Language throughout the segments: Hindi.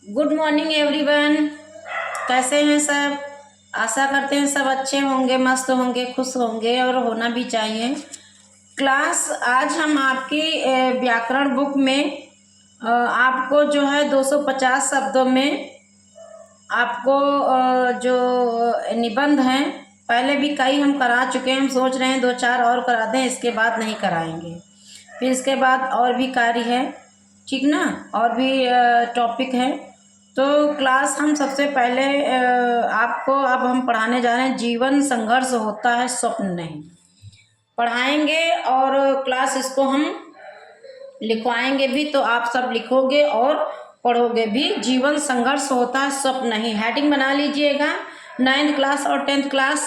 Good morning everyone. कैसे हैं सब? आशा करते हैं सब अच्छे होंगे, मस्त होंगे, खुश होंगे और होना भी चाहिए। क्लास आज हम आपकी व्याकरण बुक में आपको जो है 250 शब्दों में आपको जो निबंध हैं, पहले भी कई हम करा चुके हैं। हम सोच रहे हैं 2-4 और करा दें, इसके बाद नहीं कराएंगे। फिर इसके बाद और भी कार्य है, ठीक ना, और भी टॉपिक है। तो क्लास हम सबसे पहले आपको अब हम पढ़ाने जा रहे हैं, जीवन संघर्ष होता है स्वप्न नहीं, पढ़ाएंगे। और क्लास इसको हम लिखवाएंगे भी, तो आप सब लिखोगे और पढ़ोगे भी। जीवन संघर्ष होता है स्वप्न नहीं, हेडिंग बना लीजिएगा 9th क्लास और 10th क्लास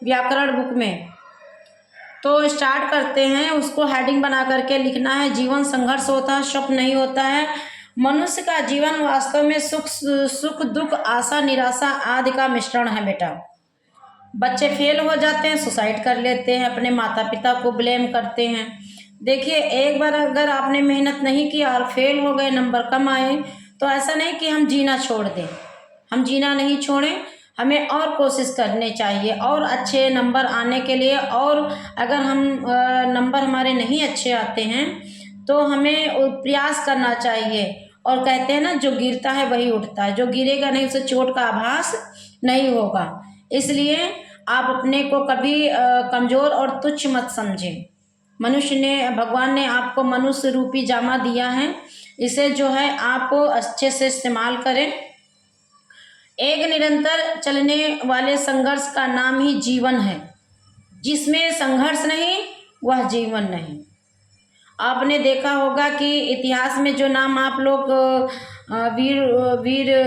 व्याकरण बुक में। तो स्टार्ट करते हैं, उसको हेडिंग बना करके लिखना है, जीवन संघर्ष होता है स्वप्न नहीं होता है। मनुष्य का जीवन वास्तव में सुख दुख, आशा निराशा आदि का मिश्रण है बेटा। बच्चे फेल हो जाते हैं, सुसाइड कर लेते हैं, अपने माता पिता को ब्लेम करते हैं। देखिए, एक बार अगर आपने मेहनत नहीं की और फेल हो गए, नंबर कम आए, तो ऐसा नहीं कि हम जीना छोड़ दें। हम जीना नहीं छोड़ें, हमें और कोशिश करनी चाहिए और अच्छे नंबर आने के लिए। और अगर हम नंबर हमारे नहीं अच्छे आते हैं तो हमें प्रयास करना चाहिए। और कहते हैं ना, जो गिरता है वही उठता है, जो गिरेगा नहीं उसे चोट का आभास नहीं होगा। इसलिए आप अपने को कभी कमज़ोर और तुच्छ मत समझें। मनुष्य ने, भगवान ने आपको मनुष्य रूपी जामा दिया है, इसे जो है आप अच्छे से इस्तेमाल करें। एक निरंतर चलने वाले संघर्ष का नाम ही जीवन है। जिसमें संघर्ष नहीं वह जीवन नहीं। आपने देखा होगा कि इतिहास में जो नाम आप लोग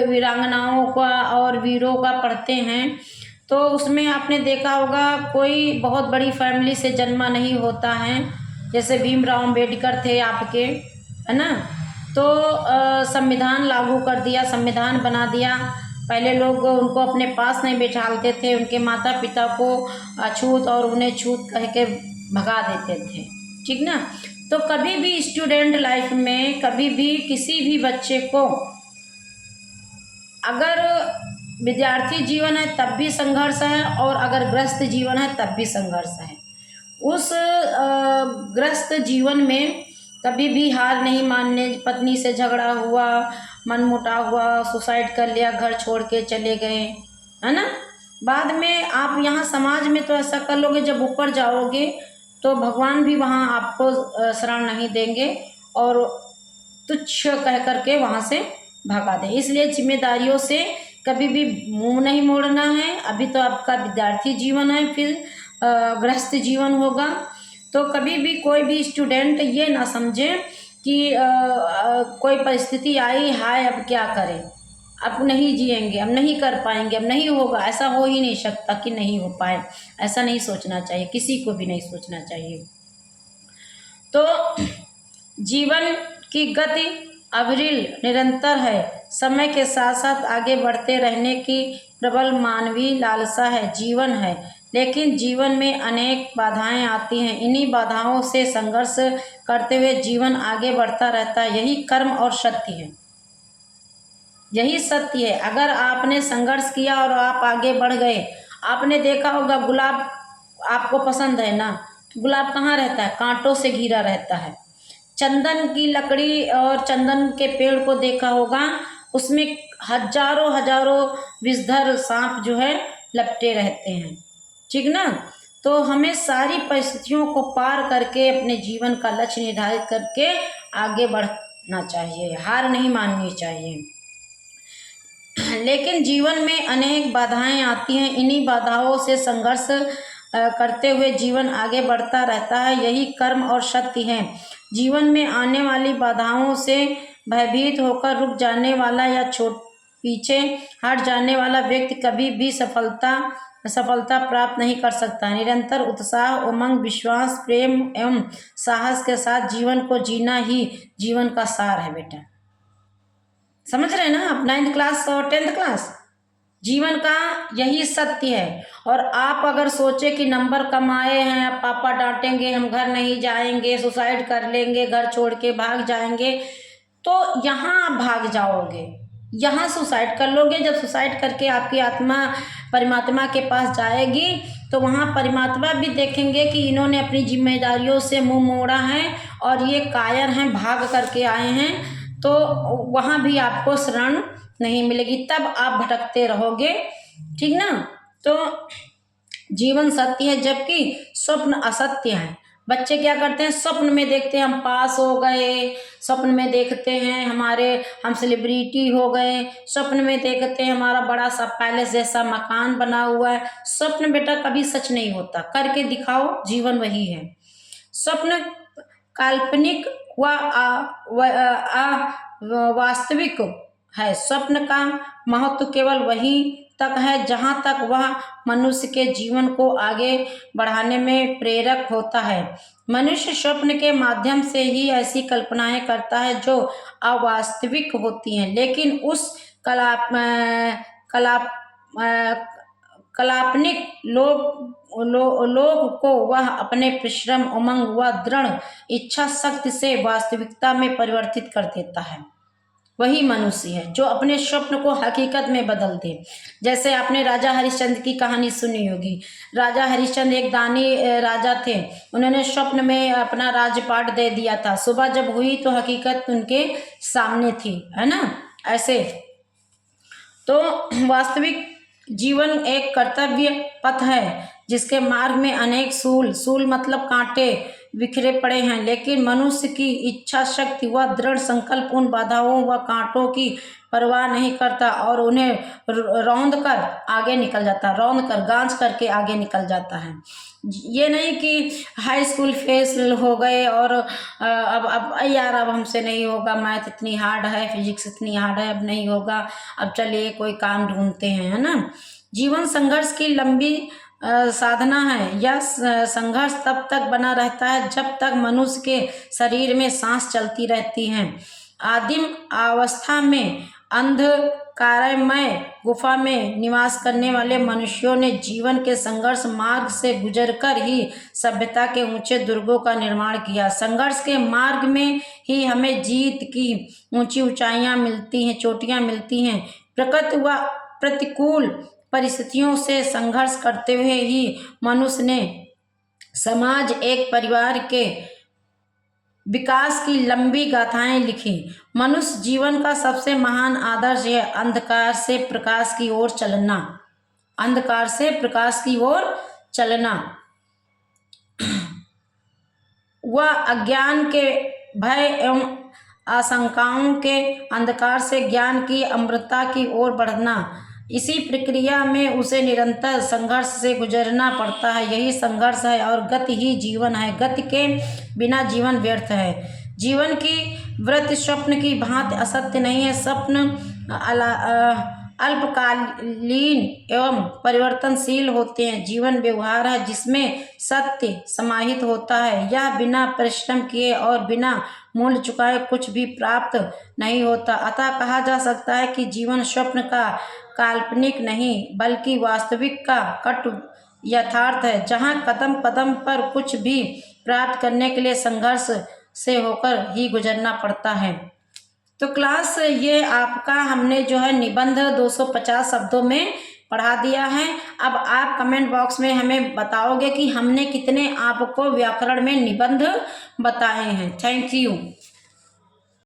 वीरांगनाओं का और वीरों का पढ़ते हैं, तो उसमें आपने देखा होगा कोई बहुत बड़ी फैमिली से जन्मा नहीं होता है। जैसे भीमराव अम्बेडकर थे आपके, है ना। तो संविधान लागू कर दिया, संविधान बना दिया। पहले लोग उनको अपने पास नहीं बैठाते थे, उनके माता पिता को अछूत और उन्हें छूत कह के भगा देते थे, ठीक ना। तो कभी भी स्टूडेंट लाइफ में, कभी भी किसी भी बच्चे को, अगर विद्यार्थी जीवन है तब भी संघर्ष है, और अगर ग्रस्त जीवन है तब भी संघर्ष है। उस ग्रस्त जीवन में कभी भी हार नहीं मानने, पत्नी से झगड़ा हुआ, मनमुटाव हुआ, सुसाइड कर लिया, घर छोड़ के चले गए, है ना। बाद में आप यहाँ समाज में तो ऐसा कर लोगे, जब ऊपर जाओगे तो भगवान भी वहाँ आपको शरण नहीं देंगे और तुच्छ कह करके वहाँ से भगा दें। इसलिए जिम्मेदारियों से कभी भी मुंह नहीं मोड़ना है। अभी तो आपका विद्यार्थी जीवन है, फिर गृहस्थ जीवन होगा। तो कभी भी कोई भी स्टूडेंट ये ना समझे कि कोई परिस्थिति आई, हाय अब क्या करें, अब नहीं जिएंगे, अब नहीं कर पाएंगे, अब नहीं होगा। ऐसा हो ही नहीं सकता कि नहीं हो पाए, ऐसा नहीं सोचना चाहिए, किसी को भी नहीं सोचना चाहिए। तो जीवन की गति अविरल निरंतर है, समय के साथ साथ आगे बढ़ते रहने की प्रबल मानवीय लालसा है, जीवन है। लेकिन जीवन में अनेक बाधाएं आती हैं, इन्हीं बाधाओं से संघर्ष करते हुए जीवन आगे बढ़ता रहता है। यही कर्म और सत्य है, यही सत्य है। अगर आपने संघर्ष किया और आप आगे बढ़ गए, आपने देखा होगा गुलाब आपको पसंद है ना, गुलाब कहाँ रहता है? कांटों से घिरा रहता है। चंदन की लकड़ी और चंदन के पेड़ को देखा होगा, उसमें हजारों हजारों विषधर सांप जो है लपटे रहते हैं, ठीक ना। तो हमें सारी परिस्थितियों को पार करके अपने जीवन का लक्ष्य निर्धारित करके आगे बढ़ना चाहिए, हार नहीं माननी चाहिए। लेकिन जीवन में अनेक बाधाएं आती हैं, इन्हीं बाधाओं से संघर्ष करते हुए जीवन आगे बढ़ता रहता है। यही कर्म और सत्य है। जीवन में आने वाली बाधाओं से भयभीत होकर रुक जाने वाला या पीछे हट जाने वाला व्यक्ति कभी भी सफलता प्राप्त नहीं कर सकता। निरंतर उत्साह, उमंग, विश्वास, प्रेम एवं साहस के साथ जीवन को जीना ही जीवन का सार है बेटा। समझ रहे हैं ना आप? 9th क्लास और 10th क्लास जीवन का यही सत्य है। और आप अगर सोचे कि नंबर कम आए हैं, अब पापा डांटेंगे, हम घर नहीं जाएंगे, सुसाइड कर लेंगे, घर छोड़ के भाग जाएंगे, तो यहाँ आप भाग जाओगे। यहाँ सुसाइड कर लोगे। जब सुसाइड करके आपकी आत्मा परमात्मा के पास जाएगी तो वहाँ परमात्मा भी देखेंगे कि इन्होंने अपनी जिम्मेदारियों से मुंह मोड़ा है और ये कायर हैं, भाग करके आए हैं, तो वहाँ भी आपको शरण नहीं मिलेगी, तब आप भटकते रहोगे। ठीक ना। तो जीवन सत्य है जबकि स्वप्न असत्य है। बच्चे क्या करते हैं, स्वप्न में देखते हैं हम पास हो गए, स्वप्न में देखते हैं हम सेलिब्रिटी हो गए, स्वप्न में देखते हैं हमारा बड़ा सा पैलेस जैसा मकान बना हुआ है। स्वप्न बेटा कभी सच नहीं होता, करके दिखाओ, जीवन वही है। स्वप्न काल्पनिक वास्तविक है। स्वप्न का महत्व केवल वही तक है जहाँ तक वह मनुष्य के जीवन को आगे बढ़ाने में प्रेरक होता है। मनुष्य स्वप्न के माध्यम से ही ऐसी कल्पनाएं करता है जो अवास्तविक होती हैं, लेकिन उस काल्पनिक लोग को वह अपने परिश्रम, उमंग व दृढ़ इच्छा शक्ति से वास्तविकता में परिवर्तित कर देता है। वही मनुष्य है जो अपने स्वप्न को हकीकत में बदल दे। जैसे आपने राजा हरिश्चंद्र की कहानी सुनी होगी। राजा हरिश्चंद्र एक दानी राजा थे। उन्होंने स्वप्न में अपना राजपाट दे दिया था। सुबह जब हुई तो हकीकत उनके सामने थी, है ना। ऐसे तो वास्तविक जीवन एक कर्तव्य पथ है जिसके मार्ग में अनेक सूल मतलब कांटे बिखरे पड़े हैं, लेकिन मनुष्य की इच्छा शक्ति व दृढ़ संकल्प उन बाधाओं व कांटों की परवाह नहीं करता और उन्हें रौंद कर आगे निकल जाता, रौंद कर गांच करके आगे निकल जाता है। ये नहीं कि हाई स्कूल फेल हो गए और अब यार अब हमसे नहीं होगा, मैथ इतनी हार्ड है, फिजिक्स इतनी हार्ड है, अब नहीं होगा, अब चलिए कोई काम ढूंढते हैं, है ना। जीवन संघर्ष की लंबी साधना है। यह संघर्ष तब तक बना रहता है जब तक मनुष्य के शरीर में सांस चलती रहती है। आदिम अवस्था में अंधकारमय गुफा में निवास करने वाले मनुष्यों ने जीवन के संघर्ष मार्ग से गुजरकर ही सभ्यता के ऊंचे दुर्गों का निर्माण किया। संघर्ष के मार्ग में ही हमें जीत की ऊंची ऊंचाइयां मिलती हैं, चोटियां मिलती हैं। प्रकृति व प्रतिकूल परिस्थितियों से संघर्ष करते हुए ही मनुष्य ने समाज, एक परिवार के विकास की लंबी गाथाएं लिखी। मनुष्य जीवन का सबसे महान आदर्श है अंधकार से प्रकाश की ओर चलना। अंधकार से प्रकाश की ओर चलना। वह अज्ञान के भय एवं आशंकाओं के अंधकार से ज्ञान की अमृतता की ओर बढ़ना। इसी प्रक्रिया में उसे निरंतर संघर्ष से गुजरना पड़ता है। यही संघर्ष है और गति ही जीवन है। गति के बिना जीवन व्यर्थ है। जीवन की वृत्ति स्वप्न की भांति असत्य नहीं है। स्वप्न अल्पकालीन एवं परिवर्तनशील होते हैं। जीवन व्यवहार है जिसमें सत्य समाहित होता है। यह बिना परिश्रम किए और बिना मूल्य चुकाए कुछ भी प्राप्त नहीं होता। अतः कहा जा सकता है कि जीवन स्वप्न का काल्पनिक नहीं बल्कि वास्तविक का कट यथार्थ है, जहाँ कदम कदम पर कुछ भी प्राप्त करने के लिए संघर्ष से होकर ही गुजरना पड़ता है। तो क्लास ये आपका हमने जो है निबंध 250 शब्दों में पढ़ा दिया है। अब आप कमेंट बॉक्स में हमें बताओगे कि हमने कितने आपको व्याकरण में निबंध बताए हैं। Thank you.